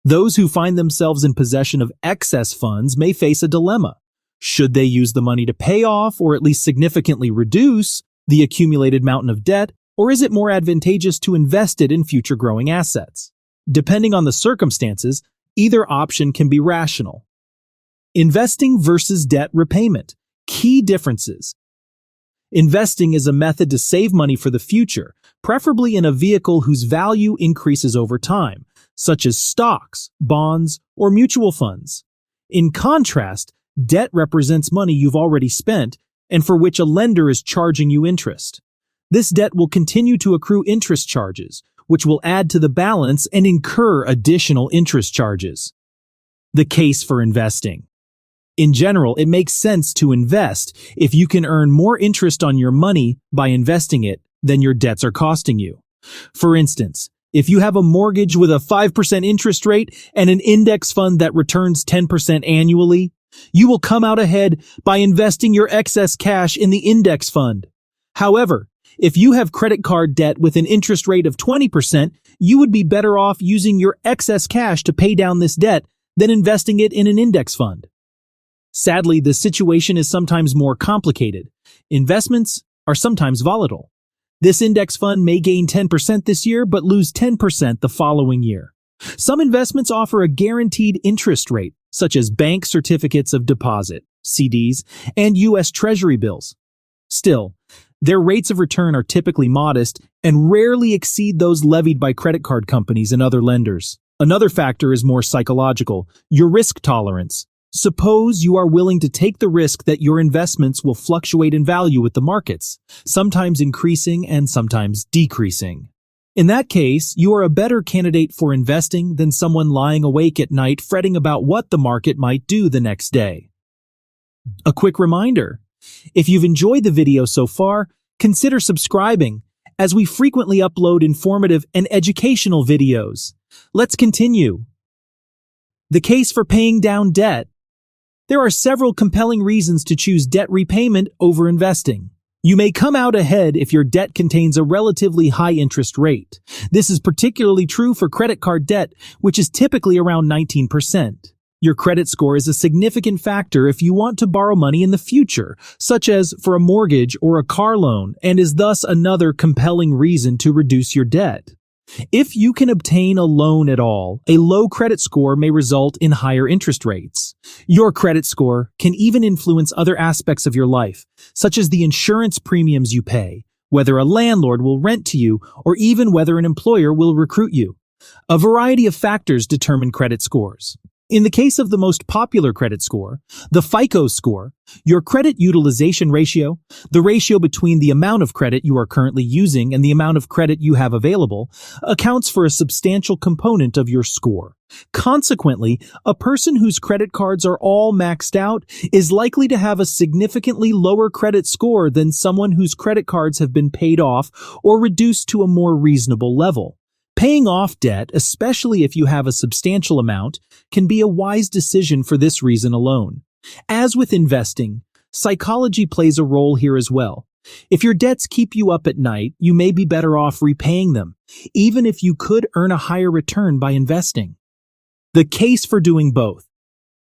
Those who find themselves in possession of excess funds may face a dilemma. Should they use the money to pay off or at least significantly reduce the accumulated mountain of debt, or is it more advantageous to invest it in future growing assets? Depending on the circumstances, either option can be rational. Investing versus debt repayment. Key differences. Investing is a method to save money for the future, preferably in a vehicle whose value increases over time, such as stocks, bonds, or mutual funds. In contrast, debt represents money you've already spent and for which a lender is charging you interest. This debt will continue to accrue interest charges, which will add to the balance and incur additional interest charges. The case for investing. In general, it makes sense to invest if you can earn more interest on your money by investing it than your debts are costing you. For instance, if you have a mortgage with a 5% interest rate and an index fund that returns 10% annually, you will come out ahead by investing your excess cash in the index fund. However, if you have credit card debt with an interest rate of 20%, you would be better off using your excess cash to pay down this debt than investing it in an index fund. Sadly, the situation is sometimes more complicated. Investments are sometimes volatile. This index fund may gain 10% this year but lose 10% the following year. Some investments offer a guaranteed interest rate, such as bank certificates of deposit, CDs, and U.S. Treasury bills. Still, their rates of return are typically modest and rarely exceed those levied by credit card companies and other lenders. Another factor is more psychological: your risk tolerance. Suppose you are willing to take the risk that your investments will fluctuate in value with the markets, sometimes increasing and sometimes decreasing. In that case, you are a better candidate for investing than someone lying awake at night fretting about what the market might do the next day. A quick reminder: if you've enjoyed the video so far, consider subscribing, as we frequently upload informative and educational videos. Let's continue. The case for paying down debt. There are several compelling reasons to choose debt repayment over investing. You may come out ahead if your debt contains a relatively high interest rate. This is particularly true for credit card debt, which is typically around 19%. Your credit score is a significant factor if you want to borrow money in the future, such as for a mortgage or a car loan, and is thus another compelling reason to reduce your debt. If you can obtain a loan at all, a low credit score may result in higher interest rates. Your credit score can even influence other aspects of your life, such as the insurance premiums you pay, whether a landlord will rent to you, or even whether an employer will recruit you. A variety of factors determine credit scores. In the case of the most popular credit score, the FICO score, your credit utilization ratio, the ratio between the amount of credit you are currently using and the amount of credit you have available, accounts for a substantial component of your score. Consequently, a person whose credit cards are all maxed out is likely to have a significantly lower credit score than someone whose credit cards have been paid off or reduced to a more reasonable level. Paying off debt, especially if you have a substantial amount, can be a wise decision for this reason alone. As with investing, psychology plays a role here as well. If your debts keep you up at night, you may be better off repaying them, even if you could earn a higher return by investing. The case for doing both.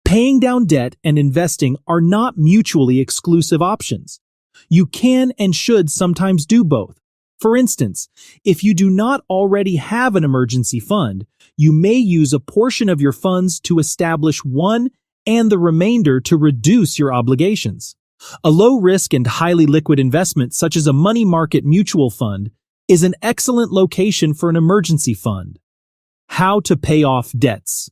Paying down debt and investing are not mutually exclusive options. You can and should sometimes do both. For instance, if you do not already have an emergency fund, you may use a portion of your funds to establish one and the remainder to reduce your obligations. A low-risk and highly liquid investment such as a money market mutual fund is an excellent location for an emergency fund. How to pay off debts.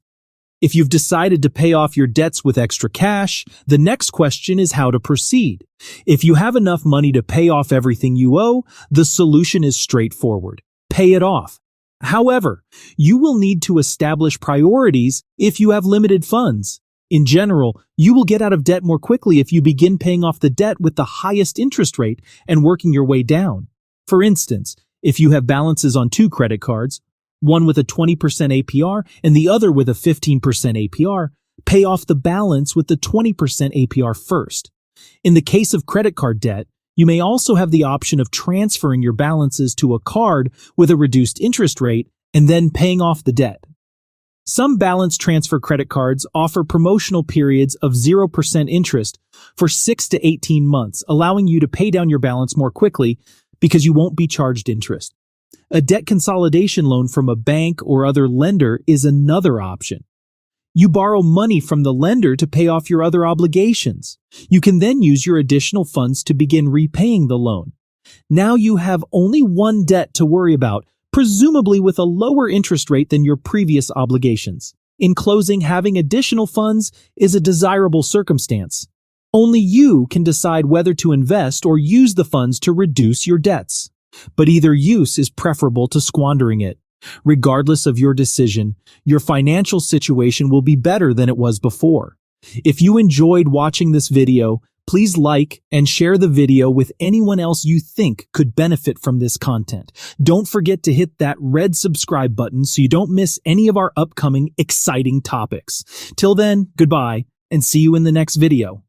If you've decided to pay off your debts with extra cash, the next question is how to proceed. If you have enough money to pay off everything you owe, the solution is straightforward: pay it off. However, you will need to establish priorities if you have limited funds. In general, you will get out of debt more quickly if you begin paying off the debt with the highest interest rate and working your way down. For instance, if you have balances on 2 credit cards, one with a 20% APR and the other with a 15% APR, pay off the balance with the 20% APR first. In the case of credit card debt, you may also have the option of transferring your balances to a card with a reduced interest rate and then paying off the debt. Some balance transfer credit cards offer promotional periods of 0% interest for 6 to 18 months, allowing you to pay down your balance more quickly because you won't be charged interest. A debt consolidation loan from a bank or other lender is another option. You borrow money from the lender to pay off your other obligations. You can then use your additional funds to begin repaying the loan. Now you have only one debt to worry about, presumably with a lower interest rate than your previous obligations. In closing, having additional funds is a desirable circumstance. Only you can decide whether to invest or use the funds to reduce your debts. But either use is preferable to squandering it. Regardless of your decision, your financial situation will be better than it was before. If you enjoyed watching this video, please like and share the video with anyone else you think could benefit from this content. Don't forget to hit that red subscribe button so you don't miss any of our upcoming exciting topics. Till then, goodbye and see you in the next video.